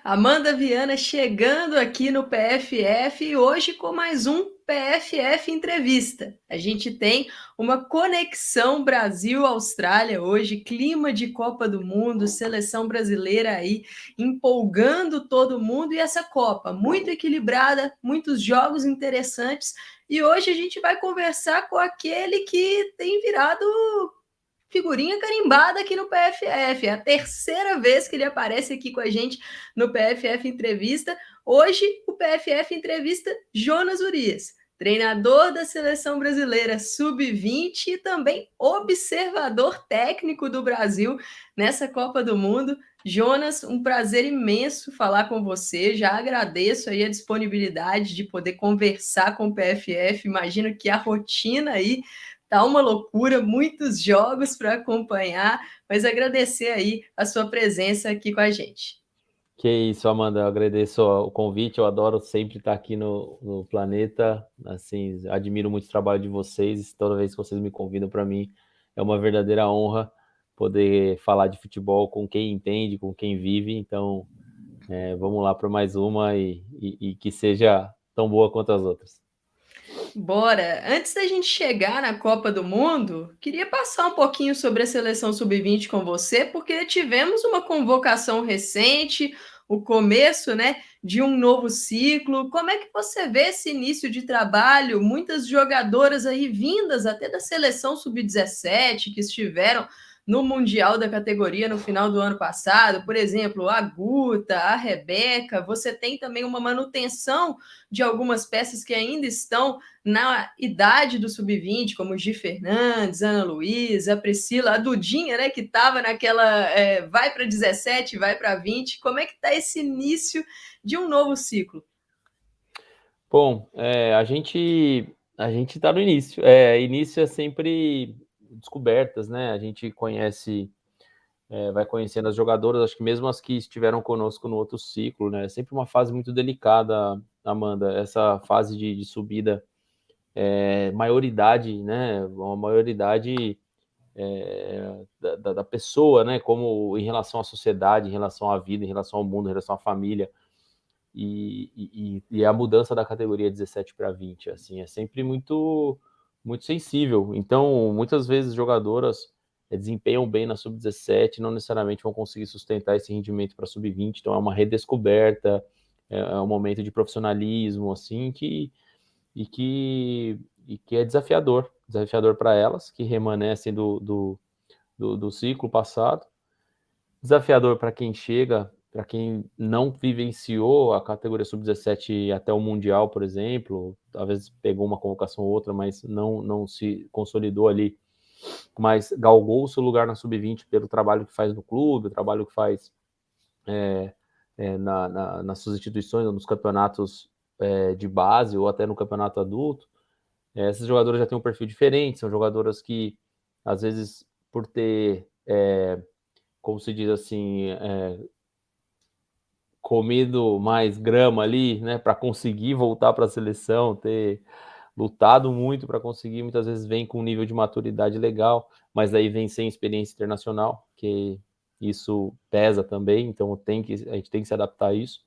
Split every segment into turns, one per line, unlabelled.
Amanda Viana chegando aqui no PFF e hoje com mais um PFF Entrevista. A gente tem uma conexão Brasil-Austrália hoje, clima de Copa do Mundo, seleção brasileira aí empolgando todo mundo e essa Copa muito equilibrada, muitos jogos interessantes. E hoje a gente vai conversar com aquele que tem virado figurinha carimbada aqui no PFF. É a terceira vez que ele aparece aqui com a gente no PFF Entrevista. Hoje, o PFF Entrevista Jonas Urias, treinador da Seleção Brasileira Sub-20 e também observador técnico do Brasil nessa Copa do Mundo. Jonas, um prazer imenso falar com você. Já agradeço aí a disponibilidade de poder conversar com o PFF. Imagino que a rotina aí tá uma loucura, muitos jogos para acompanhar, mas agradecer aí a sua presença aqui com a gente.
Que isso, Amanda, eu agradeço o convite, eu adoro sempre estar aqui no Planeta, assim, admiro muito o trabalho de vocês, toda vez que vocês me convidam, para mim é uma verdadeira honra poder falar de futebol com quem entende, com quem vive, então vamos lá para mais uma e que seja tão boa quanto as outras.
Bora! Antes da gente chegar na Copa do Mundo, queria passar um pouquinho sobre a seleção sub-20 com você, porque tivemos uma convocação recente, o começo, né, de um novo ciclo. Como é que você vê esse início de trabalho? Muitas jogadoras aí vindas até da seleção sub-17 que estiveram no Mundial da categoria no final do ano passado, por exemplo, a Guta, a Rebeca. Você tem também uma manutenção de algumas peças que ainda estão na idade do sub-20, como Gi Fernandes, Ana Luísa, a Priscila, a Dudinha, né, que estava naquela vai para 17, vai para 20. Como é que está esse início de um novo ciclo?
Bom, a gente está no início. Início é sempre descobertas, né? A gente conhece, vai conhecendo as jogadoras, acho que mesmo as que estiveram conosco no outro ciclo, né? É sempre uma fase muito delicada, Amanda, essa fase de subida, maioridade, né? Uma maioridade da pessoa, né? Como em relação à sociedade, em relação à vida, em relação ao mundo, em relação à família. E a mudança da categoria 17 para 20, assim, é sempre muito sensível. Então, muitas vezes jogadoras desempenham bem na sub-17, não necessariamente vão conseguir sustentar esse rendimento para sub-20, então é uma redescoberta, é um momento de profissionalismo, assim, que é desafiador para elas, que remanescem do ciclo passado, desafiador para quem chega, para quem não vivenciou a categoria sub-17 até o Mundial, por exemplo, talvez pegou uma convocação ou outra, mas não se consolidou ali, mas galgou o seu lugar na sub-20 pelo trabalho que faz no clube, o trabalho que faz nas suas instituições, nos campeonatos de base ou até no campeonato adulto. Essas jogadoras já têm um perfil diferente, são jogadoras que, às vezes, por ter como se diz assim, comido mais grama ali, né, para conseguir voltar para a seleção, ter lutado muito para conseguir, muitas vezes vem com um nível de maturidade legal, mas aí vem sem experiência internacional, que isso pesa também, então a gente tem que se adaptar a isso.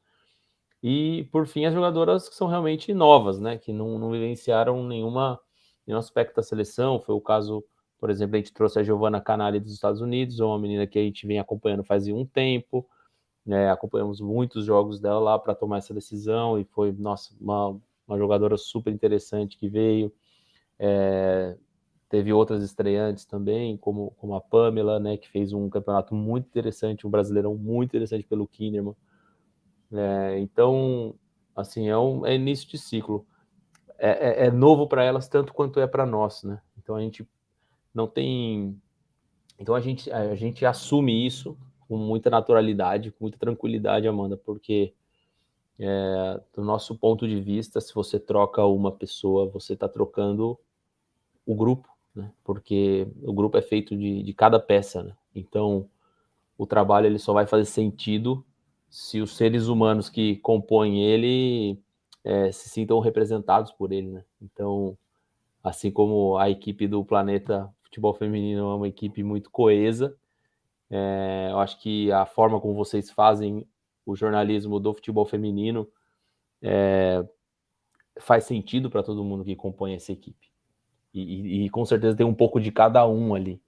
E, por fim, as jogadoras que são realmente novas, né, que não vivenciaram nenhum aspecto da seleção, foi o caso, por exemplo, a gente trouxe a Giovanna Canali dos Estados Unidos, uma menina que a gente vem acompanhando faz um tempo, né, acompanhamos muitos jogos dela lá para tomar essa decisão, e foi, nossa, uma jogadora super interessante que veio. Teve outras estreantes também, como a Pamela, né, que fez um campeonato muito interessante, um brasileirão muito interessante pelo Kinderman. Então, assim, é início de ciclo. É novo para elas tanto quanto é para nós, né? Então a gente não tem. Então a gente assume isso com muita naturalidade, com muita tranquilidade, Amanda, porque do nosso ponto de vista, se você troca uma pessoa, você está trocando o grupo, né? Porque o grupo é feito de cada peça, né? Então o trabalho ele só vai fazer sentido se os seres humanos que compõem ele se sintam representados por ele, né? Então, assim como a equipe do Planeta Futebol Feminino é uma equipe muito coesa, eu acho que a forma como vocês fazem o jornalismo do futebol feminino faz sentido para todo mundo que compõe essa equipe. E com certeza tem um pouco de cada um ali.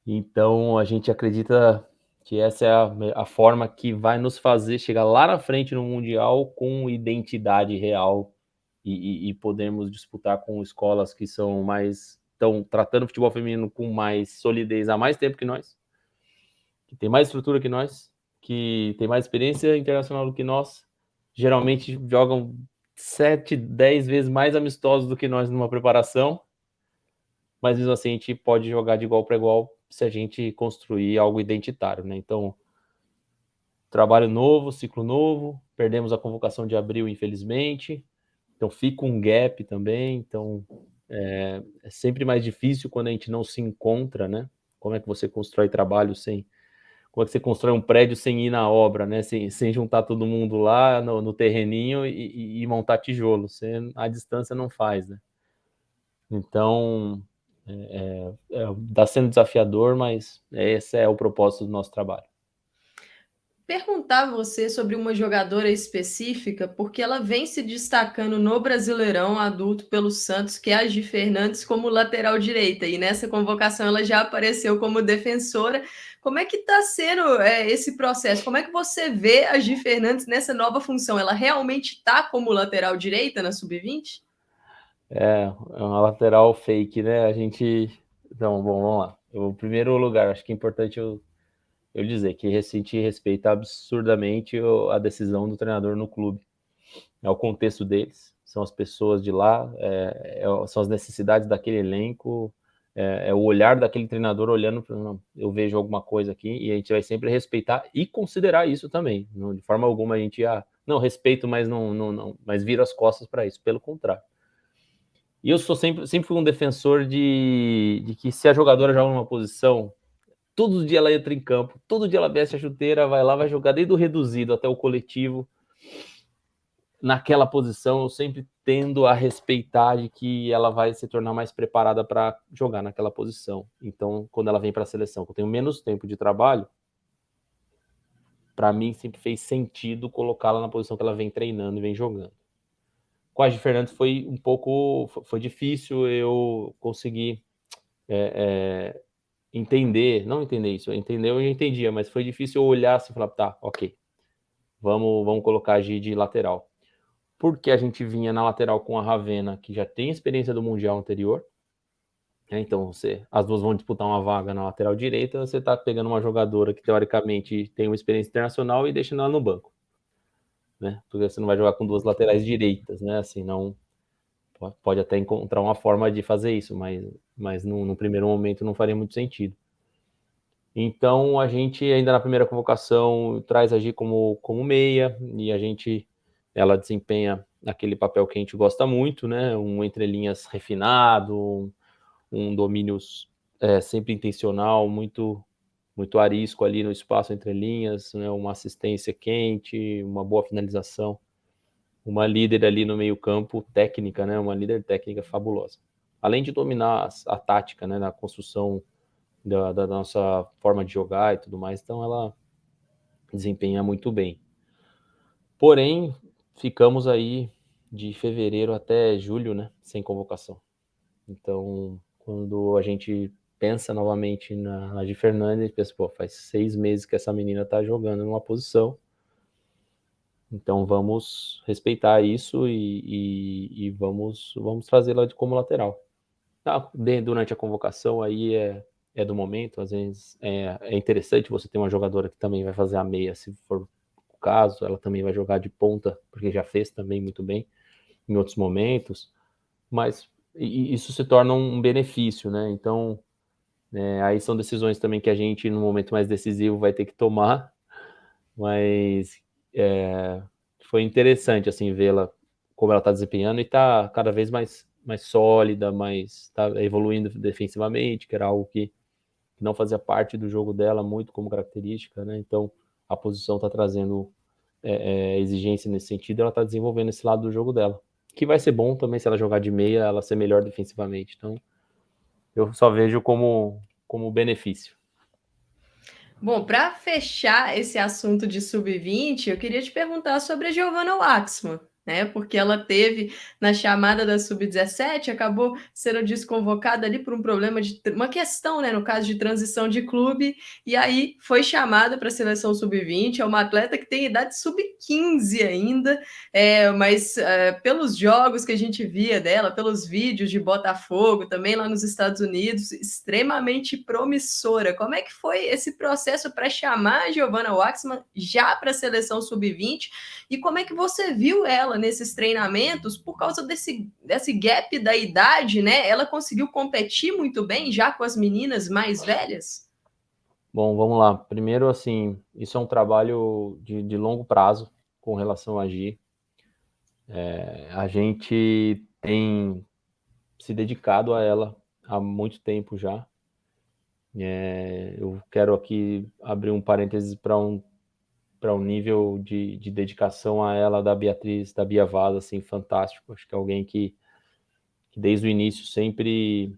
Então, a gente acredita que essa é a forma que vai nos fazer chegar lá na frente no Mundial com identidade real e podermos disputar com escolas que são estão tratando o futebol feminino com mais solidez há mais tempo que nós, que tem mais estrutura que nós, que tem mais experiência internacional do que nós, geralmente jogam 7, 10 vezes mais amistosos do que nós numa preparação, mas mesmo assim a gente pode jogar de igual para igual se a gente construir algo identitário, né? Então, trabalho novo, ciclo novo, perdemos a convocação de abril, infelizmente, então fica um gap também, então é sempre mais difícil quando a gente não se encontra, né? Como é que você constrói trabalho como é que você constrói um prédio sem ir na obra, né? Sem juntar todo mundo lá no terreninho e montar tijolo, a distância não faz, né? Então, está sendo desafiador, mas esse é o propósito do nosso trabalho.
Perguntar a você sobre uma jogadora específica, porque ela vem se destacando no Brasileirão adulto pelo Santos, que é a Gi Fernandes, como lateral direita, e nessa convocação ela já apareceu como defensora. Como é que está sendo esse processo? Como é que você vê a Gi Fernandes nessa nova função? Ela realmente está como lateral direita na Sub-20?
É uma lateral fake, né? Então, bom, vamos lá. O primeiro lugar, acho que é importante eu dizer que a gente respeita absurdamente a decisão do treinador no clube. É o contexto deles, são as pessoas de lá, são as necessidades daquele elenco, é o olhar daquele treinador olhando para, eu vejo alguma coisa aqui, e a gente vai sempre respeitar e considerar isso também. Não, de forma alguma a gente não respeito, mas não, mas vira as costas para isso, pelo contrário. E eu sempre fui um defensor de que se a jogadora joga numa posição, todo dia ela entra em campo, todo dia ela veste a chuteira, vai lá, vai jogar desde o reduzido até o coletivo. Naquela posição, eu sempre tendo a respeitar de que ela vai se tornar mais preparada para jogar naquela posição. Então, quando ela vem para a seleção, que eu tenho menos tempo de trabalho, para mim sempre fez sentido colocá-la na posição que ela vem treinando e vem jogando. Com a Gi Fernandes foi difícil eu conseguir entender, não entender isso, entender eu já entendia, mas foi difícil eu olhar assim e falar, tá, ok, vamos colocar a Gi de lateral. Porque a gente vinha na lateral com a Ravena, que já tem experiência do Mundial anterior, né? Então as duas vão disputar uma vaga na lateral direita, você está pegando uma jogadora que teoricamente tem uma experiência internacional e deixando ela no banco, né? Porque você não vai jogar com duas laterais direitas, né? Assim, não pode até encontrar uma forma de fazer isso, mas no primeiro momento não faria muito sentido. Então a gente ainda na primeira convocação traz a Gi como meia, e ela desempenha aquele papel que a gente gosta muito, né? Um entrelinhas refinado, um domínio sempre intencional, muito arisco ali no espaço entre linhas, né? Uma assistência quente, uma boa finalização, uma líder ali no meio campo técnica, né? Uma líder técnica fabulosa. Além de dominar a tática, né? Na construção da nossa forma de jogar e tudo mais, então ela desempenha muito bem. Porém, ficamos aí de fevereiro até julho, né, sem convocação. Então, quando a gente pensa novamente na Gi Fernandes, pensa, pô, faz 6 meses que essa menina tá jogando numa posição, então vamos respeitar isso e vamos trazê-la como lateral. Durante a convocação aí é do momento, às vezes é interessante você ter uma jogadora que também vai fazer a meia, se for o caso, ela também vai jogar de ponta, porque já fez também muito bem em outros momentos, mas isso se torna um benefício, né? Então, aí são decisões também que a gente, no momento mais decisivo, vai ter que tomar, mas foi interessante, assim, vê-la, como ela está desempenhando, e está cada vez mais sólida, está evoluindo defensivamente, que era algo que não fazia parte do jogo dela muito como característica, né? Então, a posição está trazendo exigência nesse sentido, ela está desenvolvendo esse lado do jogo dela, que vai ser bom também se ela jogar de meia, ela ser melhor defensivamente. Então, eu só vejo como benefício.
Bom, para fechar esse assunto de sub-20, eu queria te perguntar sobre a Giovanna Waxman, né? Porque ela teve na chamada da sub-17, acabou sendo desconvocada ali por um problema de uma questão, né? No caso de transição de clube, e aí foi chamada para a seleção sub-20. É uma atleta que tem idade sub-15 ainda, mas pelos jogos que a gente via dela, pelos vídeos de Botafogo, também lá nos Estados Unidos, extremamente promissora. Como é que foi esse processo para chamar a Giovanna Waxman já para a seleção sub-20? E como é que você viu ela nesses treinamentos por causa desse gap da idade, né? Ela conseguiu competir muito bem já com as meninas mais velhas?
Bom, vamos lá. Primeiro, assim, isso é um trabalho de longo prazo com relação a Gi. A gente tem se dedicado a ela há muito tempo já. Eu quero aqui abrir um parênteses para um nível de dedicação a ela da Beatriz, da Bia Vaz, assim, fantástico. Acho que é alguém que desde o início sempre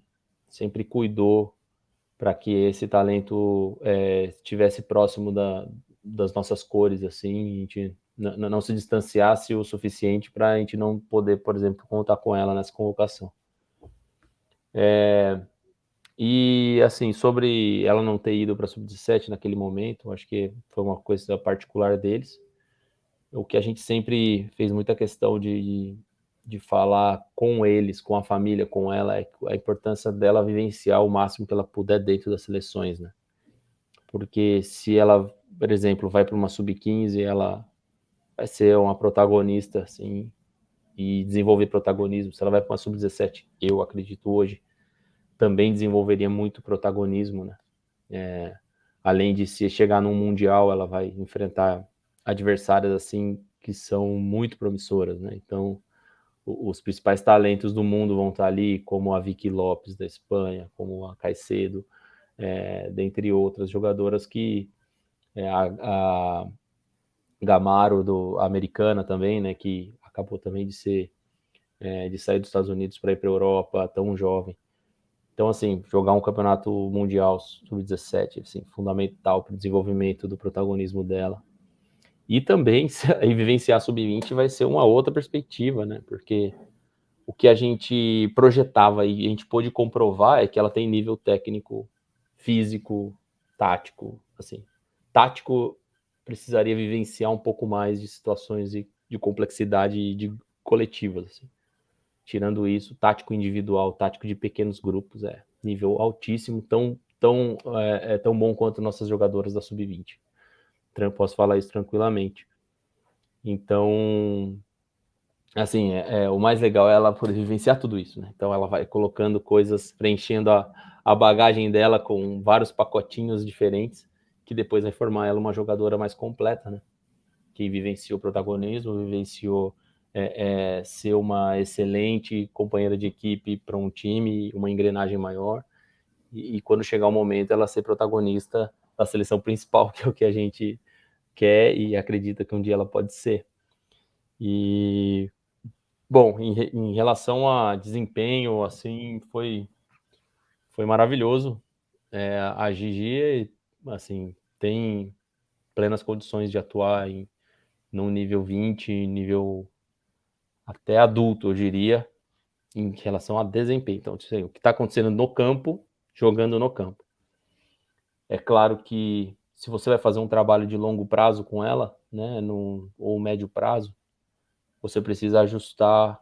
cuidou para que esse talento estivesse próximo das nossas cores, assim, a gente não se distanciasse o suficiente para a gente não poder, por exemplo, contar com ela nessa convocação. E, assim, sobre ela não ter ido para a Sub-17 naquele momento, acho que foi uma coisa particular deles. O que a gente sempre fez muita questão de falar com eles, com a família, com ela, é a importância dela vivenciar o máximo que ela puder dentro das seleções, né? Porque se ela, por exemplo, vai para uma sub-15, ela vai ser uma protagonista, assim, e desenvolver protagonismo. Se ela vai para uma sub-17, eu acredito hoje, também desenvolveria muito protagonismo, né? Além de se chegar num mundial, ela vai enfrentar adversárias assim que são muito promissoras, né? Então, os principais talentos do mundo vão estar ali, como a Vicky Lopes da Espanha, como a Caicedo, dentre outras jogadoras que a Gamaro do americana também, né? Que acabou também de sair dos Estados Unidos para ir para a Europa, tão jovem. Então, assim, jogar um campeonato mundial sub-17, assim, fundamental para o desenvolvimento do protagonismo dela. E também vivenciar sub-20 vai ser uma outra perspectiva, né? Porque o que a gente projetava e a gente pôde comprovar é que ela tem nível técnico, físico, tático, assim. Tático precisaria vivenciar um pouco mais de situações de complexidade de coletivas, assim. Tirando isso, tático individual, tático de pequenos grupos, nível altíssimo, tão bom quanto nossas jogadoras da sub-20. Posso falar isso tranquilamente. Então, assim, o mais legal é ela poder vivenciar tudo isso, né? Então ela vai colocando coisas, preenchendo a bagagem dela com vários pacotinhos diferentes, que depois vai formar ela uma jogadora mais completa, né? Que vivenciou protagonismo, vivenciou ser uma excelente companheira de equipe para um time, uma engrenagem maior, e quando chegar o momento ela ser protagonista da seleção principal, que é o que a gente quer e acredita que um dia ela pode ser. E, bom, em relação a desempenho, assim, foi maravilhoso. A Gigi, assim, tem plenas condições de atuar num nível 20, nível até adulto, eu diria, em relação a desempenho. Então, o que está acontecendo no campo, jogando no campo. É claro que se você vai fazer um trabalho de longo prazo com ela, né, ou médio prazo, você precisa ajustar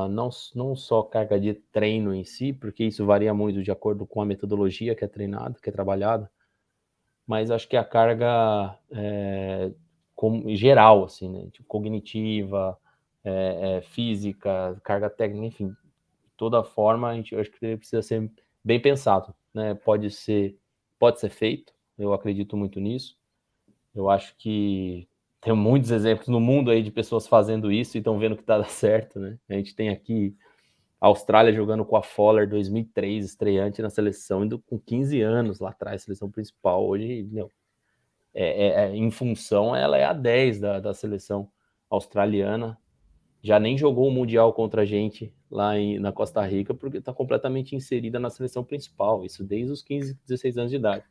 não só carga de treino em si, porque isso varia muito de acordo com a metodologia que é treinada, que é trabalhada, mas acho que a carga geral, assim, né, tipo, cognitiva, física, carga técnica, enfim, toda forma, acho que ele precisa ser bem pensado, né? Pode ser feito, eu acredito muito nisso. Eu acho que tem muitos exemplos no mundo aí de pessoas fazendo isso e estão vendo que tá dando certo, né? A gente tem aqui a Austrália jogando com a Fowler 2003, estreante na seleção, indo com 15 anos lá atrás, seleção principal. Hoje, meu, em função, ela é a 10 da seleção australiana. Já nem jogou o Mundial contra a gente lá na Costa Rica, porque está completamente inserida na seleção principal, isso desde os 15, 16 anos de idade.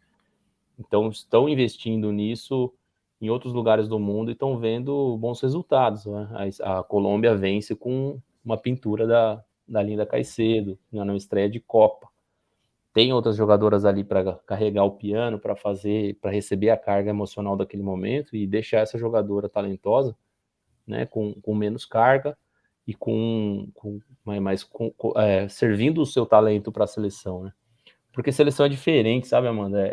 Então, estão investindo nisso em outros lugares do mundo e estão vendo bons resultados, né? A Colômbia vence com uma pintura da Linda Caicedo, na estreia de Copa. Tem outras jogadoras ali para carregar o piano, para receber a carga emocional daquele momento e deixar essa jogadora talentosa, né, com menos carga e servindo o seu talento para a seleção, né? Porque seleção é diferente, sabe, Amanda?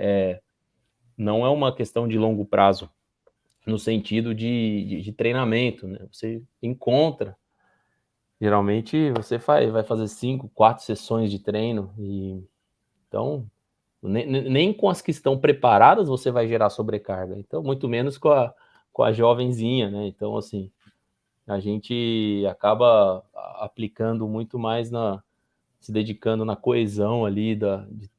Não é uma questão de longo prazo, no sentido de treinamento, né? Você encontra, geralmente você vai fazer 5, 4 sessões de treino, e então nem com as que estão preparadas você vai gerar sobrecarga, então muito menos com a jovenzinha, né? Então, assim, a gente acaba aplicando muito mais se dedicando na coesão ali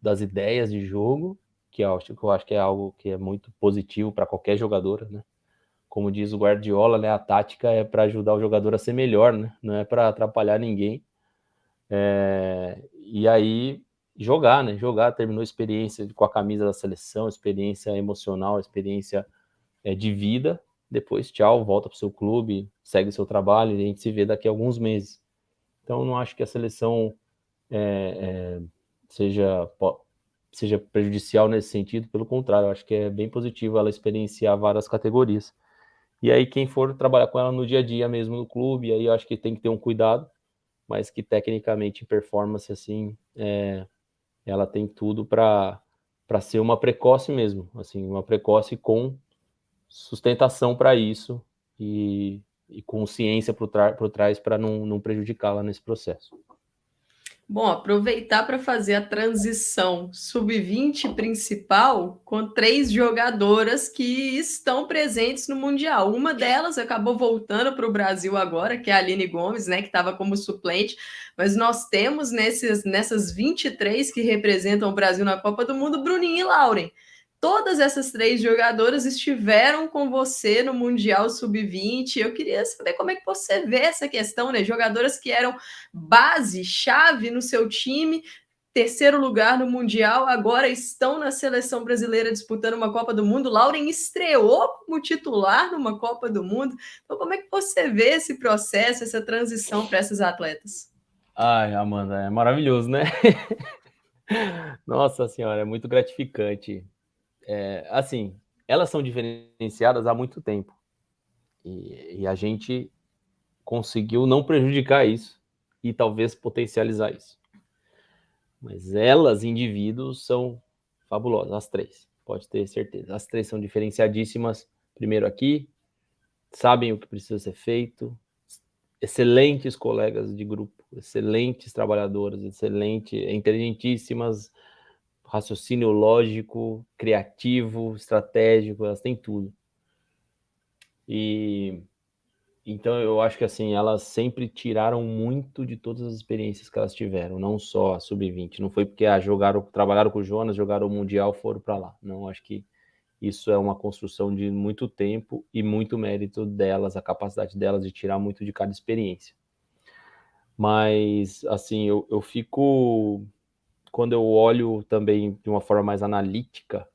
das ideias de jogo, que eu acho que é algo que é muito positivo para qualquer jogadora, né? Como diz o Guardiola, né, a tática é para ajudar o jogador a ser melhor, né? Não é para atrapalhar ninguém. E aí jogar, né? Jogar, terminou a experiência com a camisa da seleção, experiência emocional, experiência de vida. Depois, tchau, volta para o seu clube, segue seu trabalho e a gente se vê daqui a alguns meses. Então, não acho que a seleção seja prejudicial nesse sentido, pelo contrário, eu acho que é bem positivo ela experienciar várias categorias. E aí, quem for trabalhar com ela no dia a dia mesmo no clube, aí eu acho que tem que ter um cuidado, mas que tecnicamente, em performance, assim, ela tem tudo para ser uma precoce mesmo, assim, uma precoce com sustentação para isso e com ciência por trás para não prejudicá-la nesse processo.
Bom, aproveitar para fazer a transição sub-20 principal com 3 jogadoras que estão presentes no Mundial. Uma delas acabou voltando para o Brasil agora, que é a Aline Gomes, né, que estava como suplente, mas nós temos nessas 23 que representam o Brasil na Copa do Mundo, Bruninha e Lauren. Todas essas 3 jogadoras estiveram com você no Mundial Sub-20. Eu queria saber como é que você vê essa questão, né? Jogadoras que eram base, chave no seu time, terceiro lugar no Mundial, agora estão na seleção brasileira disputando uma Copa do Mundo. Lauren estreou como titular numa Copa do Mundo. Então, como é que você vê esse processo, essa transição para essas atletas?
Ai, Amanda, é maravilhoso, né? Nossa senhora, é muito gratificante. Assim, elas são diferenciadas há muito tempo. E a gente conseguiu não prejudicar isso e talvez potencializar isso. Mas elas, indivíduos, são fabulosas, as 3, pode ter certeza. As 3 são diferenciadíssimas, primeiro aqui, sabem o que precisa ser feito, excelentes colegas de grupo, excelentes trabalhadoras, inteligentíssimas, raciocínio lógico, criativo, estratégico, elas têm tudo. E então eu acho que assim, elas sempre tiraram muito de todas as experiências que elas tiveram, não só a sub-20. Não foi porque trabalharam com o Jonas, jogaram o Mundial, foram para lá. Não, acho que isso é uma construção de muito tempo e muito mérito delas, a capacidade delas de tirar muito de cada experiência. Mas, assim, eu fico... Quando eu olho também de uma forma mais analítica,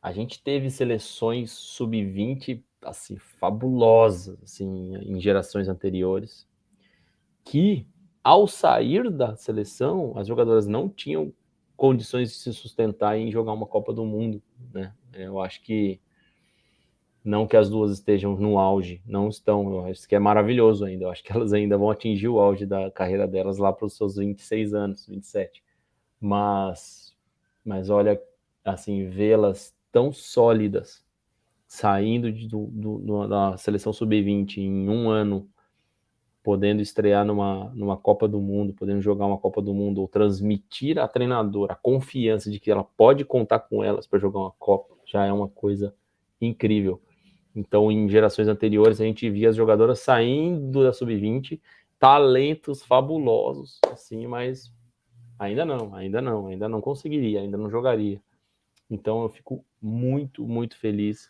a gente teve seleções sub-20, assim, fabulosas, assim, em gerações anteriores, que, ao sair da seleção, as jogadoras não tinham condições de se sustentar em jogar uma Copa do Mundo, né? Eu acho que não que as duas estejam no auge, não estão, eu acho que é maravilhoso ainda, eu acho que elas ainda vão atingir o auge da carreira delas lá para os seus 26 anos, 27. Mas olha, assim, vê-las tão sólidas, saindo da seleção sub-20 em um ano, podendo estrear numa Copa do Mundo, podendo jogar uma Copa do Mundo, ou transmitir à treinadora a confiança de que ela pode contar com elas para jogar uma Copa, já é uma coisa incrível. Então, em gerações anteriores, a gente via as jogadoras saindo da sub-20, talentos fabulosos, assim, mas ainda não conseguiria, ainda não jogaria. Então, eu fico muito, muito feliz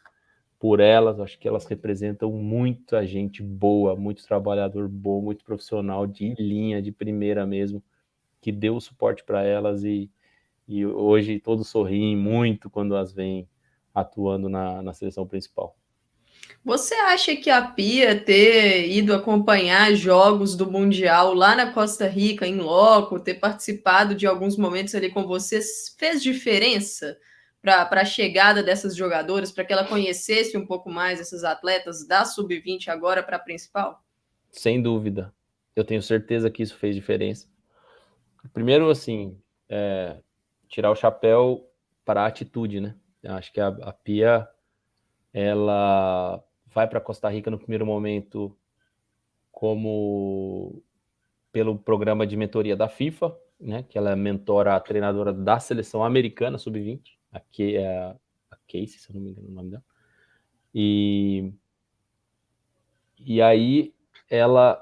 por elas. Acho que elas representam muita gente boa, muito trabalhador bom, muito profissional de linha, de primeira mesmo, que deu o suporte para elas e hoje todos sorriem muito quando as veem atuando na seleção principal.
Você acha que a Pia ter ido acompanhar jogos do Mundial lá na Costa Rica, em loco, ter participado de alguns momentos ali com vocês, fez diferença para a chegada dessas jogadoras, para que ela conhecesse um pouco mais esses atletas da Sub-20 agora para a principal?
Sem dúvida. Eu tenho certeza que isso fez diferença. Primeiro, assim, tirar o chapéu para a atitude, né? Eu acho que a Pia, ela vai para Costa Rica no primeiro momento como pelo programa de mentoria da FIFA, né? Que ela mentora a treinadora da seleção americana sub-20, a Casey, se eu não me engano o nome dela. E aí ela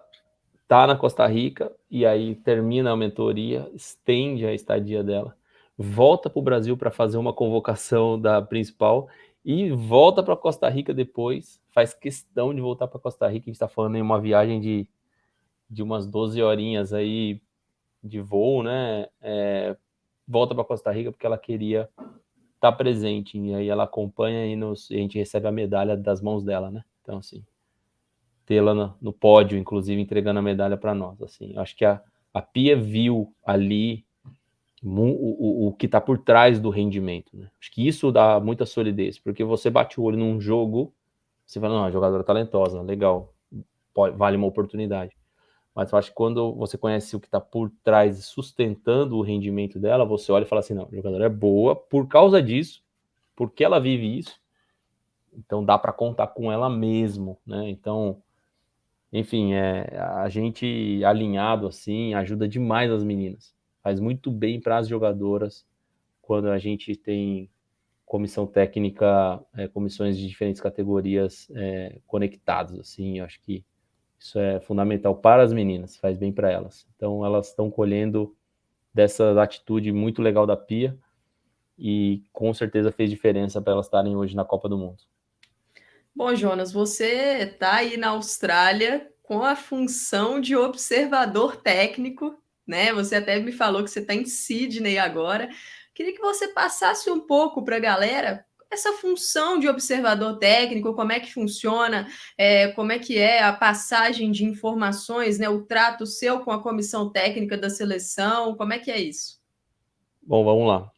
tá na Costa Rica e aí termina a mentoria, estende a estadia dela, volta para o Brasil para fazer uma convocação da principal e volta para Costa Rica depois, faz questão de voltar para Costa Rica. A gente está falando em uma viagem de umas 12 horinhas aí de voo, né? Volta para Costa Rica porque ela queria estar presente, e aí ela acompanha e a gente recebe a medalha das mãos dela, né? Então, assim, tê-la no pódio, inclusive entregando a medalha para nós. Assim, acho que a Pia viu ali o que está por trás do rendimento. Né? Acho que isso dá muita solidez, porque você bate o olho num jogo, você fala, não, a jogadora talentosa, legal, vale uma oportunidade. Mas eu acho que quando você conhece o que está por trás e sustentando o rendimento dela, você olha e fala assim, não, a jogadora é boa por causa disso, porque ela vive isso, então dá para contar com ela mesmo, né? Então, enfim, a gente alinhado assim ajuda demais as meninas. Faz muito bem para as jogadoras quando a gente tem comissão técnica, comissões de diferentes categorias conectados. Assim, eu acho que isso é fundamental para as meninas, faz bem para elas. Então, elas estão colhendo dessa atitude muito legal da Pia e com certeza fez diferença para elas estarem hoje na Copa do Mundo.
Bom, Jonas, você está aí na Austrália com a função de observador técnico, né? Você até me falou que você está em Sydney agora. Queria que você passasse um pouco para a galera essa função de observador técnico, como é que funciona, como é que é a passagem de informações, né? O trato seu com a comissão técnica da seleção, como é que é isso?
Bom, vamos lá.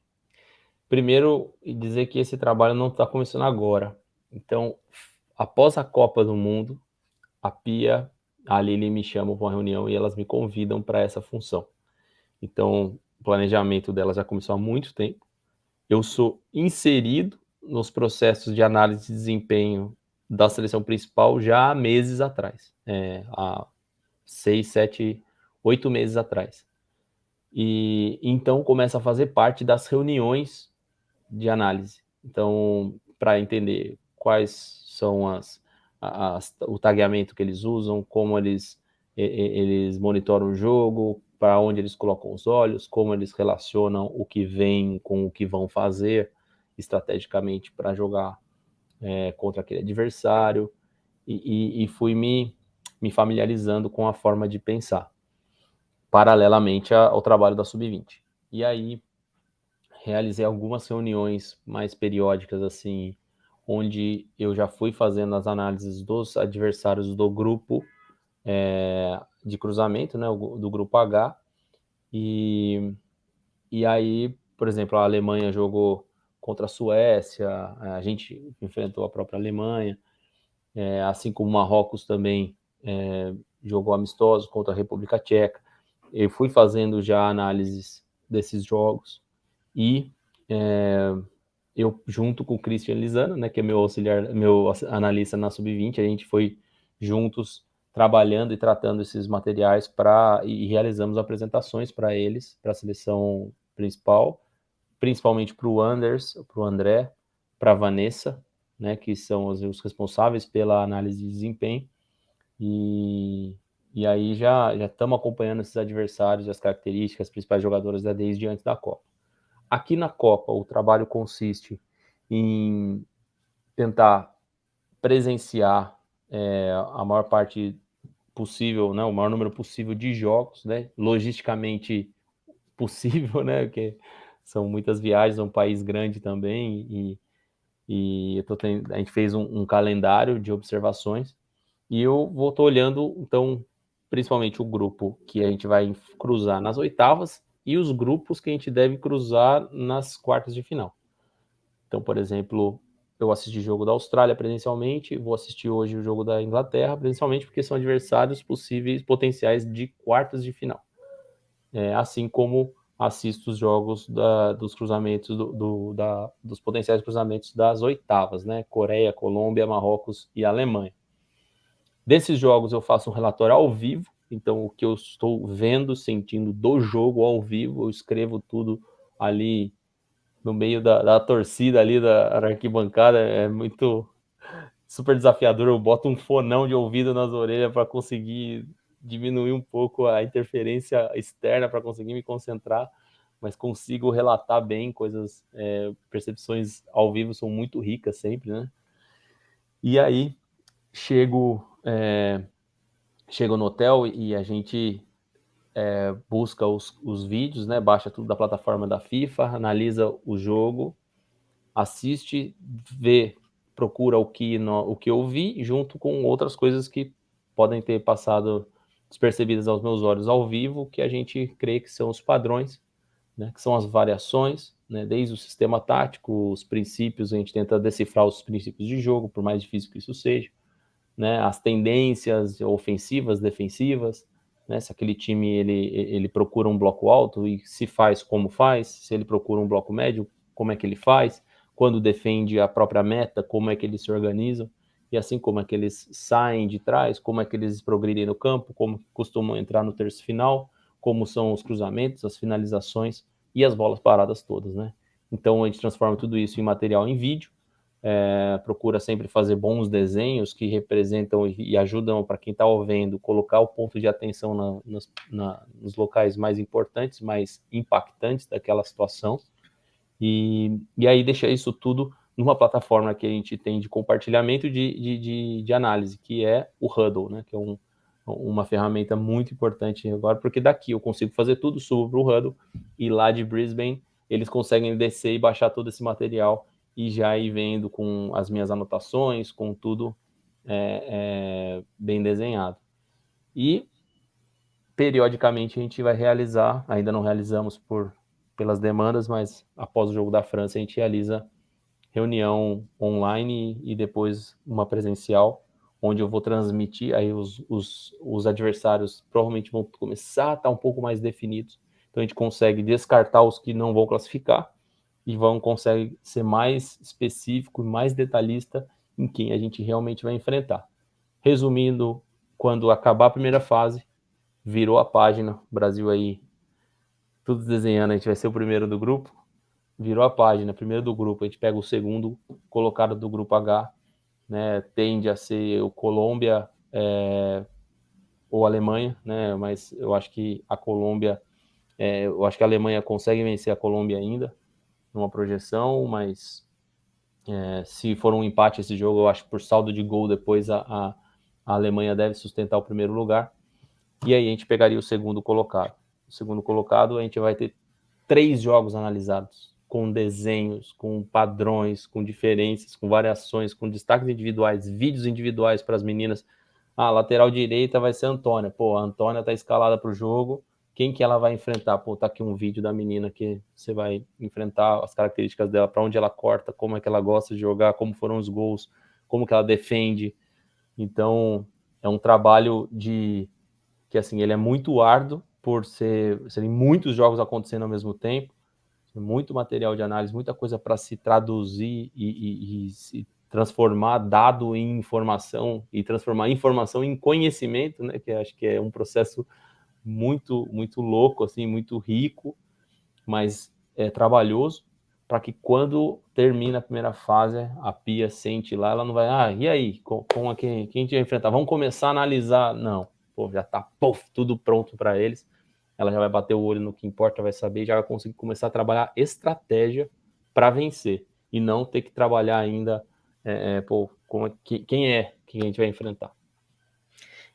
Primeiro, dizer que esse trabalho não está começando agora. Então, após a Copa do Mundo, a Pia, a Lili me chamam para uma reunião e elas me convidam para essa função. Então, o planejamento delas já começou há muito tempo. Eu sou inserido nos processos de análise de desempenho da seleção principal já há meses atrás, há 6, 7, 8 meses atrás. E então começa a fazer parte das reuniões de análise. Então, para entender quais são o tagueamento que eles usam, como eles monitoram o jogo, para onde eles colocam os olhos, como eles relacionam o que vem com o que vão fazer estrategicamente para jogar contra aquele adversário, e fui me familiarizando com a forma de pensar, paralelamente ao trabalho da Sub-20. E aí, realizei algumas reuniões mais periódicas, assim, onde eu já fui fazendo as análises dos adversários do grupo de cruzamento, né, do grupo H, e aí, por exemplo, a Alemanha jogou contra a Suécia, a gente enfrentou a própria Alemanha, assim como o Marrocos também jogou amistosos contra a República Tcheca. Eu fui fazendo já análises desses jogos e eu, junto com o Christian Lizana, né, que é meu auxiliar, meu analista na Sub-20, a gente foi juntos trabalhando e tratando esses materiais e realizamos apresentações para eles, para a seleção principal, principalmente para o Anders, para o André, para a Vanessa, né, que são os responsáveis pela análise de desempenho, e aí já estamos acompanhando esses adversários, as características, as principais jogadoras desde antes da Copa. Aqui na Copa, o trabalho consiste em tentar presenciar a maior parte possível, né, o maior número possível de jogos, né, logisticamente possível, né, porque são muitas viagens, é um país grande também, E a gente fez um calendário de observações, e eu estou olhando, então, principalmente o grupo que a gente vai cruzar nas oitavas e os grupos que a gente deve cruzar nas quartas de final. Então, por exemplo, eu assisti o jogo da Austrália presencialmente, vou assistir hoje o jogo da Inglaterra presencialmente, porque são adversários possíveis, potenciais de quartas de final. Assim como assisto os jogos dos cruzamentos, dos potenciais cruzamentos das oitavas, né? Coreia, Colômbia, Marrocos e Alemanha. Desses jogos eu faço um relatório ao vivo, então o que eu estou vendo, sentindo do jogo ao vivo, eu escrevo tudo ali no meio da torcida ali, da arquibancada, é muito super desafiador, eu boto um fonão de ouvido nas orelhas para conseguir diminuir um pouco a interferência externa, para conseguir me concentrar, mas consigo relatar bem coisas, percepções ao vivo são muito ricas sempre, né? E aí, chego no hotel e a gente busca os vídeos, né? Baixa tudo da plataforma da FIFA, analisa o jogo, assiste, vê, procura o que eu vi, junto com outras coisas que podem ter passado despercebidas aos meus olhos ao vivo, que a gente crê que são os padrões, né? Que são as variações, né? Desde o sistema tático, os princípios, a gente tenta decifrar os princípios de jogo, por mais difícil que isso seja, né? As tendências ofensivas, defensivas, né? Se aquele time ele procura um bloco alto e se faz como faz, se ele procura um bloco médio, como é que ele faz, quando defende a própria meta, como é que eles se organizam, e assim como é que eles saem de trás, como é que eles progridem no campo, como costumam entrar no terço final, como são os cruzamentos, as finalizações e as bolas paradas todas, né? Então a gente transforma tudo isso em material em vídeo, procura sempre fazer bons desenhos que representam e ajudam para quem está vendo colocar o ponto de atenção nos locais mais importantes, mais impactantes daquela situação, e aí deixa isso tudo numa plataforma que a gente tem de compartilhamento de análise, que é o Hudl, né, que é uma ferramenta muito importante agora, porque daqui eu consigo fazer tudo, subo para o Hudl, e lá de Brisbane eles conseguem descer e baixar todo esse material e já ir vendo com as minhas anotações, com tudo bem desenhado. E periodicamente a gente vai realizar, ainda não realizamos pelas demandas, mas após o jogo da França a gente realiza reunião online e depois uma presencial, onde eu vou transmitir, aí os adversários provavelmente vão começar a estar um pouco mais definidos, então a gente consegue descartar os que não vão classificar e consegue ser mais específico e mais detalhista em quem a gente realmente vai enfrentar. Resumindo, quando acabar a primeira fase, virou a página, o Brasil aí, tudo desenhando, a gente vai ser o primeiro do grupo, virou a página, primeiro do grupo, a gente pega o segundo colocado do grupo H, né, tende a ser o Colômbia ou a Alemanha, né, mas eu acho que a Colômbia, eu acho que a Alemanha consegue vencer a Colômbia ainda, numa projeção, mas se for um empate esse jogo, eu acho que por saldo de gol depois a Alemanha deve sustentar o primeiro lugar, e aí a gente pegaria o segundo colocado. O segundo colocado, a gente vai ter 3 jogos analisados, com desenhos, com padrões, com diferenças, com variações, com destaques individuais, vídeos individuais para as meninas. A lateral direita vai ser a Antônia. Pô, a Antônia está escalada para o jogo. Quem que ela vai enfrentar? Pô, tá aqui um vídeo da menina que você vai enfrentar, as características dela, para onde ela corta, como é que ela gosta de jogar, como foram os gols, como que ela defende. Então, é um trabalho que assim, ele é muito árduo por serem muitos jogos acontecendo ao mesmo tempo, muito material de análise, muita coisa para se traduzir e se transformar dado em informação e transformar informação em conhecimento, né? Que acho que é um processo muito, muito louco, assim, muito rico, mas é trabalhoso, para que quando termina a primeira fase, a Pia sente lá, ela não vai, e aí, quem a gente vai enfrentar? Vamos começar a analisar. Não, pô, já está tudo pronto para eles. Ela já vai bater o olho no que importa, vai saber, já vai conseguir começar a trabalhar estratégia para vencer, e não ter que trabalhar ainda, quem a gente vai enfrentar.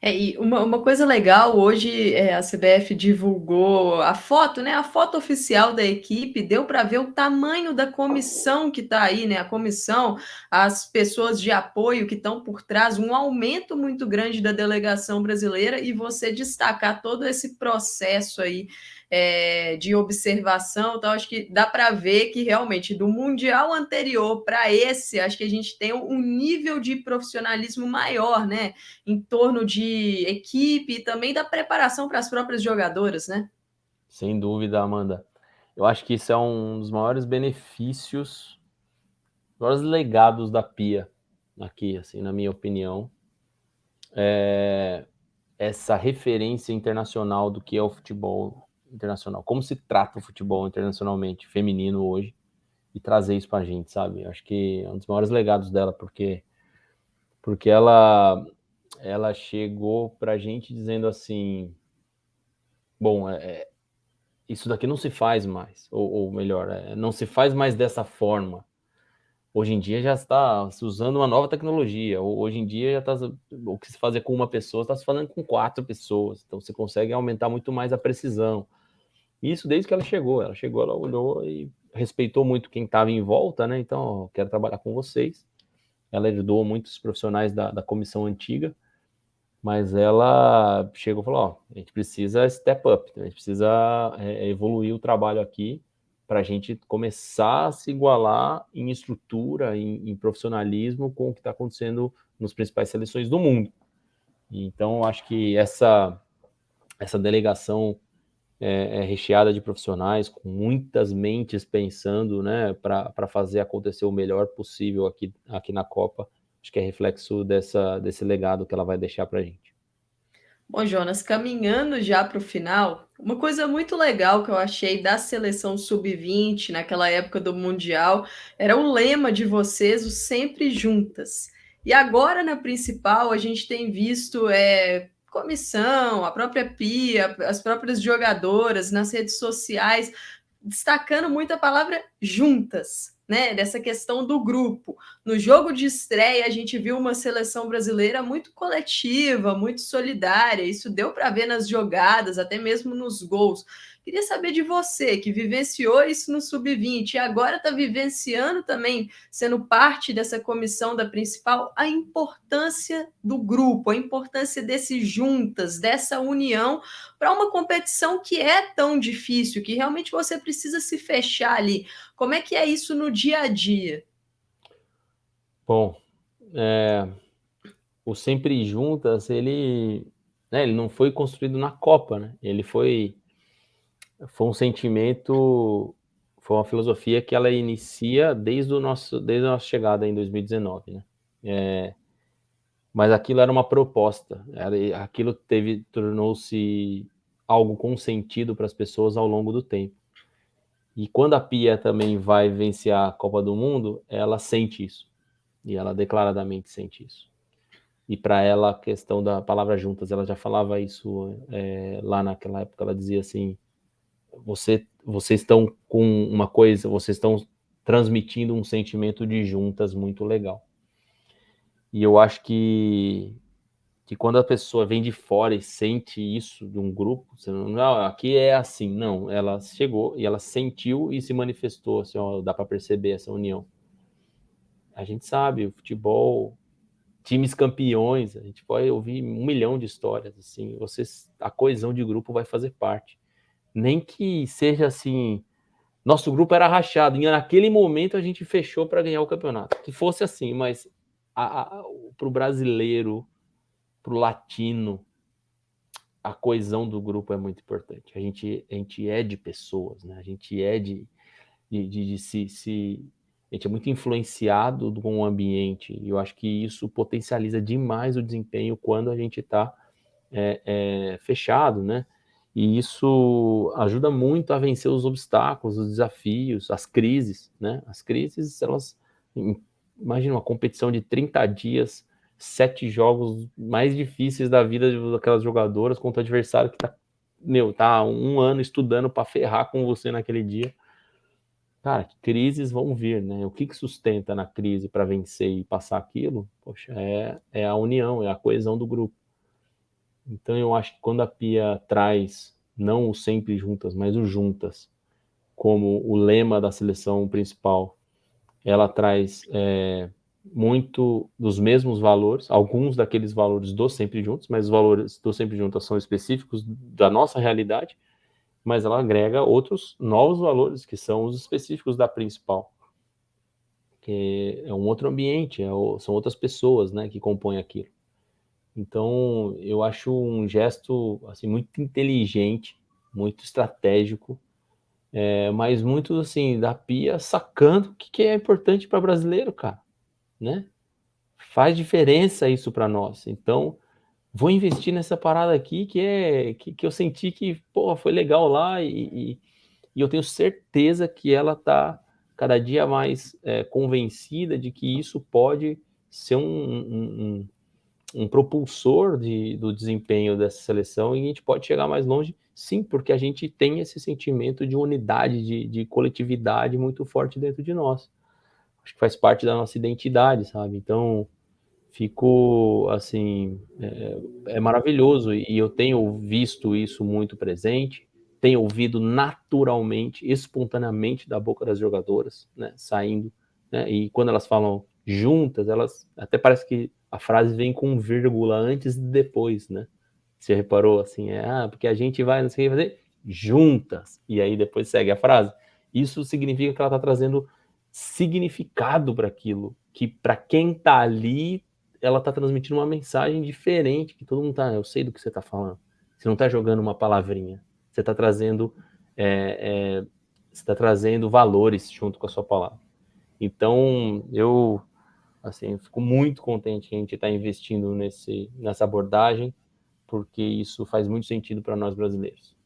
E uma coisa legal, hoje a CBF divulgou a foto, né? A foto oficial da equipe, deu para ver o tamanho da comissão que está aí, né? A comissão, as pessoas de apoio que estão por trás, um aumento muito grande da delegação brasileira e você destacar todo esse processo aí de observação, então acho que dá para ver que realmente do Mundial anterior para esse, acho que a gente tem um nível de profissionalismo maior, né? Em torno de equipe e também da preparação para as próprias jogadoras, né?
Sem dúvida, Amanda. Eu acho que isso é um dos maiores benefícios, maiores legados da Pia aqui, assim, na minha opinião, essa referência internacional do que é o futebol internacional, como se trata o futebol internacionalmente feminino hoje e trazer isso pra gente, sabe? Eu acho que é um dos maiores legados dela, porque ela chegou pra gente dizendo assim, bom, isso daqui não se faz mais, ou melhor, não se faz mais dessa forma. Hoje em dia já está se usando uma nova tecnologia. Hoje em dia já está o que se fazia com uma pessoa está se fazendo com 4 pessoas. Então você consegue aumentar muito mais a precisão. Isso desde que ela chegou. Ela chegou, ela olhou e respeitou muito quem estava em volta, né? Então, ó, quero trabalhar com vocês. Ela herdou muitos profissionais da comissão antiga, mas ela chegou e falou: ó, a gente precisa step up, a gente precisa evoluir o trabalho aqui para a gente começar a se igualar em estrutura, em profissionalismo com o que está acontecendo nas principais seleções do mundo. Então, acho que essa delegação é recheada de profissionais, com muitas mentes pensando, né, para fazer acontecer o melhor possível aqui na Copa. Acho que é reflexo desse legado que ela vai deixar para a gente.
Bom, Jonas, caminhando já para o final, uma coisa muito legal que eu achei da seleção sub-20 naquela época do Mundial era o lema de vocês, o sempre juntas. E agora na principal a gente tem visto comissão, a própria Pia, as próprias jogadoras nas redes sociais destacando muito a palavra juntas, né? Dessa questão do grupo. No jogo de estreia, a gente viu uma seleção brasileira muito coletiva, muito solidária. Isso deu para ver nas jogadas, até mesmo nos gols. Queria saber de você, que vivenciou isso no Sub-20 e agora está vivenciando também, sendo parte dessa comissão da principal, a importância do grupo, a importância desses juntas, dessa união para uma competição que é tão difícil, que realmente você precisa se fechar ali. Como é que é isso no dia a dia?
Bom, o Sempre Juntas, ele não foi construído na Copa, né? Ele foi um sentimento, foi uma filosofia que ela inicia desde a nossa chegada em 2019, né? Mas aquilo era uma proposta, aquilo tornou-se algo com sentido para as pessoas ao longo do tempo. E quando a Pia também vai vencer a Copa do Mundo, ela sente isso. E ela declaradamente sente isso. E para ela, a questão da palavra juntas, ela já falava isso lá naquela época, ela dizia assim, vocês estão com uma coisa, vocês estão transmitindo um sentimento de juntas muito legal. E eu acho que quando a pessoa vem de fora e sente isso de um grupo, você não, aqui é assim, não, ela chegou e ela sentiu e se manifestou, assim, ó, dá para perceber essa união. A gente sabe, o futebol, times campeões, a gente pode ouvir 1 milhão de histórias, assim, a coesão de grupo vai fazer parte. Nem que seja assim, nosso grupo era rachado, e naquele momento a gente fechou para ganhar o campeonato. Que fosse assim, mas para o brasileiro, para o latino, a coesão do grupo é muito importante. A gente é de pessoas, né? A gente é de se. A gente é muito influenciado com o ambiente, e eu acho que isso potencializa demais o desempenho quando a gente está fechado, né? E isso ajuda muito a vencer os obstáculos, os desafios, as crises, né? As crises, elas. Imagina uma competição de 30 dias, 7 jogos mais difíceis da vida daquelas jogadoras contra o adversário que tá 1 ano estudando para ferrar com você naquele dia. Cara, crises vão vir, né? O que sustenta na crise para vencer e passar aquilo? Poxa, é a união, é a coesão do grupo. Então eu acho que quando a Pia traz não o sempre juntas, mas o juntas, como o lema da seleção principal, ela traz muito dos mesmos valores, alguns daqueles valores do sempre juntos, mas os valores do sempre juntas são específicos da nossa realidade, mas ela agrega outros novos valores que são os específicos da principal, que é um outro ambiente, são outras pessoas, né, que compõem aquilo. Então, eu acho um gesto assim muito inteligente, muito estratégico, mas muito assim da Pia sacando o que é importante para brasileiro, cara, né? Faz diferença isso para nós. Então, vou investir nessa parada aqui que eu senti que, pô, foi legal lá e eu tenho certeza que ela está cada dia mais convencida de que isso pode ser um propulsor do desempenho dessa seleção e a gente pode chegar mais longe, sim, porque a gente tem esse sentimento de unidade, de coletividade muito forte dentro de nós. Acho que faz parte da nossa identidade, sabe? Então, fico assim, é maravilhoso e eu tenho visto isso muito presente, tenho ouvido naturalmente, espontaneamente da boca das jogadoras, né, saindo, né, e quando elas falam juntas, elas até parece que a frase vem com vírgula antes e depois, né? Você reparou assim, porque a gente vai, não sei o que fazer juntas, e aí depois segue a frase. Isso significa que ela está trazendo significado para aquilo, que para quem está ali ela tá transmitindo uma mensagem diferente, que todo mundo tá, eu sei do que você tá falando. Você não tá jogando uma palavrinha, você tá trazendo, você tá trazendo valores junto com a sua palavra. Então, eu, assim, fico muito contente que a gente está investindo nessa abordagem, porque isso faz muito sentido para nós brasileiros.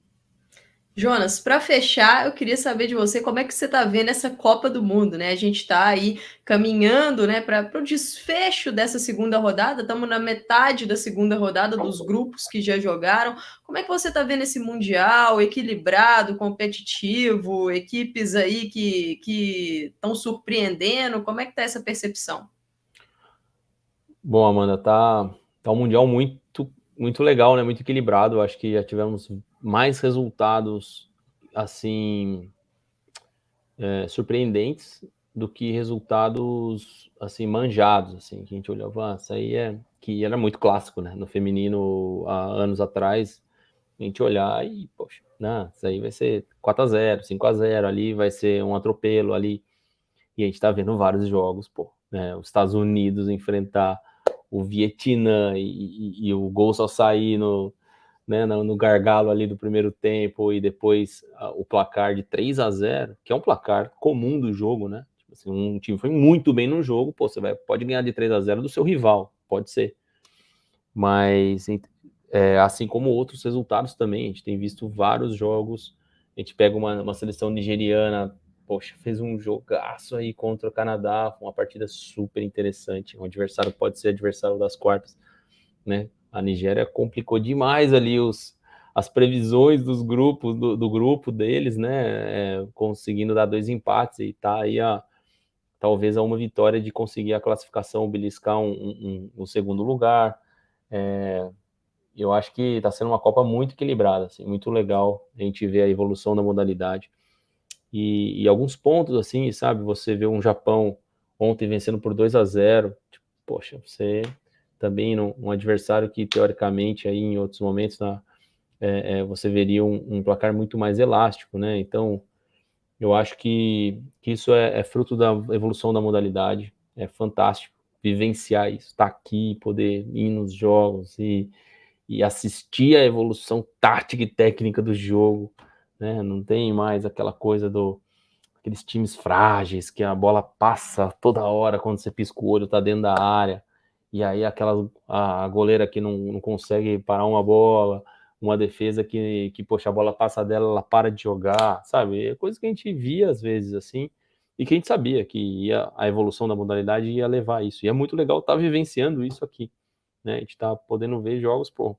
Jonas, para fechar, eu queria saber de você como é que você está vendo essa Copa do Mundo, né? A gente está aí caminhando, né, para o desfecho dessa segunda rodada. Estamos na metade da segunda rodada dos grupos que já jogaram. Como é que você está vendo esse mundial equilibrado, competitivo, equipes aí que estão surpreendendo? Como é que está essa percepção?
Bom, Amanda, tá um mundial muito legal, né? Muito equilibrado. Acho que já tivemos mais resultados assim surpreendentes do que resultados assim manjados, assim, que a gente olhava, isso aí que era muito clássico, né? No feminino há anos atrás, a gente olhar e, poxa, não, isso aí vai ser 4-0, 5-0 ali, vai ser um atropelo ali. E a gente tá vendo vários jogos, pô, né? Os Estados Unidos enfrentar o Vietnã e o gol só sair né, no gargalo ali do primeiro tempo e depois o placar de 3-0, que é um placar comum do jogo, né? Tipo assim, um time foi muito bem no jogo, pô, pode ganhar de 3-0 do seu rival, pode ser. Mas assim como outros resultados também, a gente tem visto vários jogos, a gente pega uma seleção nigeriana, poxa, fez um jogaço aí contra o Canadá, uma partida super interessante, um adversário pode ser adversário das quartas, né? A Nigéria complicou demais ali as previsões dos grupos do grupo deles, né? Conseguindo dar 2 empates e tá aí talvez a uma vitória de conseguir a classificação, beliscar um segundo lugar. Eu acho que está sendo uma Copa muito equilibrada, assim, muito legal a gente ver a evolução da modalidade. E alguns pontos, assim, sabe? Você vê um Japão ontem vencendo por 2-0, tipo, poxa, você também um adversário que, teoricamente, aí em outros momentos, você veria um placar muito mais elástico, né? Então, eu acho que isso é fruto da evolução da modalidade, é fantástico vivenciar isso, estar aqui, poder ir nos jogos e assistir a evolução tática e técnica do jogo, né? Não tem mais aquela coisa aqueles times frágeis que a bola passa toda hora quando você pisca o olho, tá dentro da área. E aí a goleira que não consegue parar uma bola, uma defesa poxa, a bola passa dela, ela para de jogar, sabe? É coisa que a gente via às vezes assim, e que a gente sabia que a evolução da modalidade ia levar isso. E é muito legal estar vivenciando isso aqui, né? A gente tá podendo ver jogos, pô,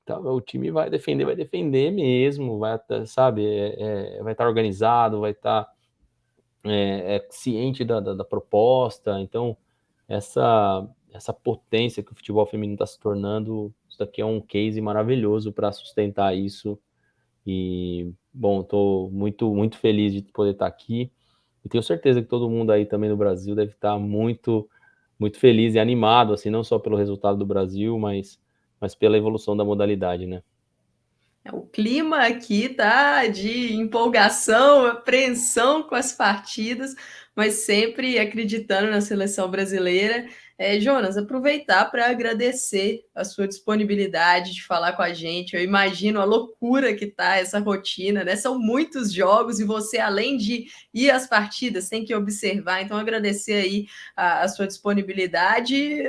o time vai defender mesmo, sabe, vai estar organizado, vai estar ciente da proposta. Então, essa essa potência que o futebol feminino está se tornando, isso daqui é um case maravilhoso para sustentar isso. E, bom, estou muito, muito feliz de poder estar aqui. E tenho certeza que todo mundo aí também no Brasil deve estar muito, muito feliz e animado, assim, não só pelo resultado do Brasil, mas pela evolução da modalidade, né?
O clima aqui tá de empolgação, apreensão com as partidas, mas sempre acreditando na seleção brasileira. Jonas, aproveitar para agradecer a sua disponibilidade de falar com a gente. Eu imagino a loucura que tá essa rotina, né? São muitos jogos e você, além de ir às partidas, tem que observar. Então, agradecer aí a sua disponibilidade.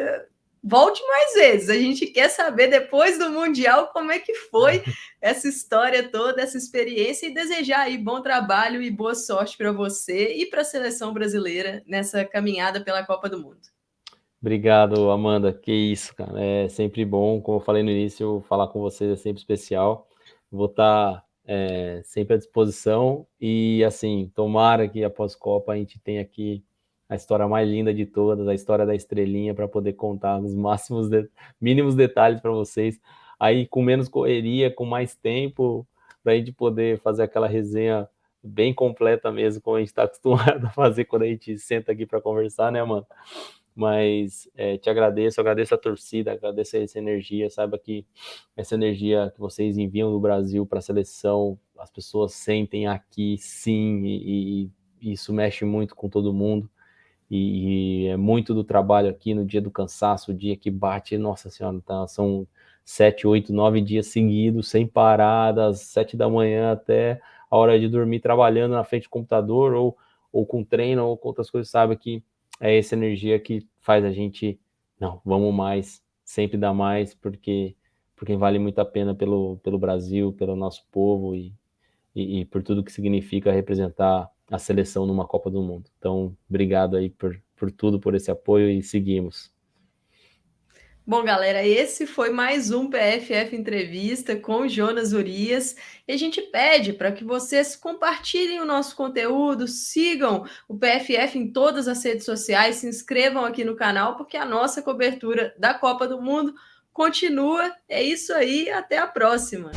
Volte mais vezes. A gente quer saber depois do Mundial como é que foi essa história toda, essa experiência, e desejar aí bom trabalho e boa sorte para você e para a seleção brasileira nessa caminhada pela Copa do Mundo.
Obrigado, Amanda. Que isso, cara. É sempre bom, como eu falei no início, falar com vocês é sempre especial. Vou estar sempre à disposição e, assim, tomara que após Copa a gente tenha aqui a história mais linda de todas, a história da estrelinha, para poder contar os mínimos detalhes para vocês. Aí, com menos correria, com mais tempo, para a gente poder fazer aquela resenha bem completa mesmo, como a gente está acostumado a fazer quando a gente senta aqui para conversar, né, mano? Mas te agradeço a torcida, agradeço essa energia, saiba que essa energia que vocês enviam do Brasil para a seleção, as pessoas sentem aqui sim, e isso mexe muito com todo mundo, e é muito do trabalho aqui no dia do cansaço, o dia que bate, nossa senhora, tá, são 7, 8, 9 dias seguidos, sem parar, das 7 da manhã até a hora de dormir, trabalhando na frente do computador, ou com treino, ou com outras coisas, sabe que é essa energia que faz a gente, não, vamos mais, sempre dá mais, porque vale muito a pena pelo Brasil, pelo nosso povo e por tudo que significa representar a seleção numa Copa do Mundo. Então, obrigado aí por tudo, por esse apoio, e seguimos.
Bom, galera, esse foi mais um PFF Entrevista com Jonas Urias. E a gente pede para que vocês compartilhem o nosso conteúdo, sigam o PFF em todas as redes sociais, se inscrevam aqui no canal, porque a nossa cobertura da Copa do Mundo continua. É isso aí, até a próxima.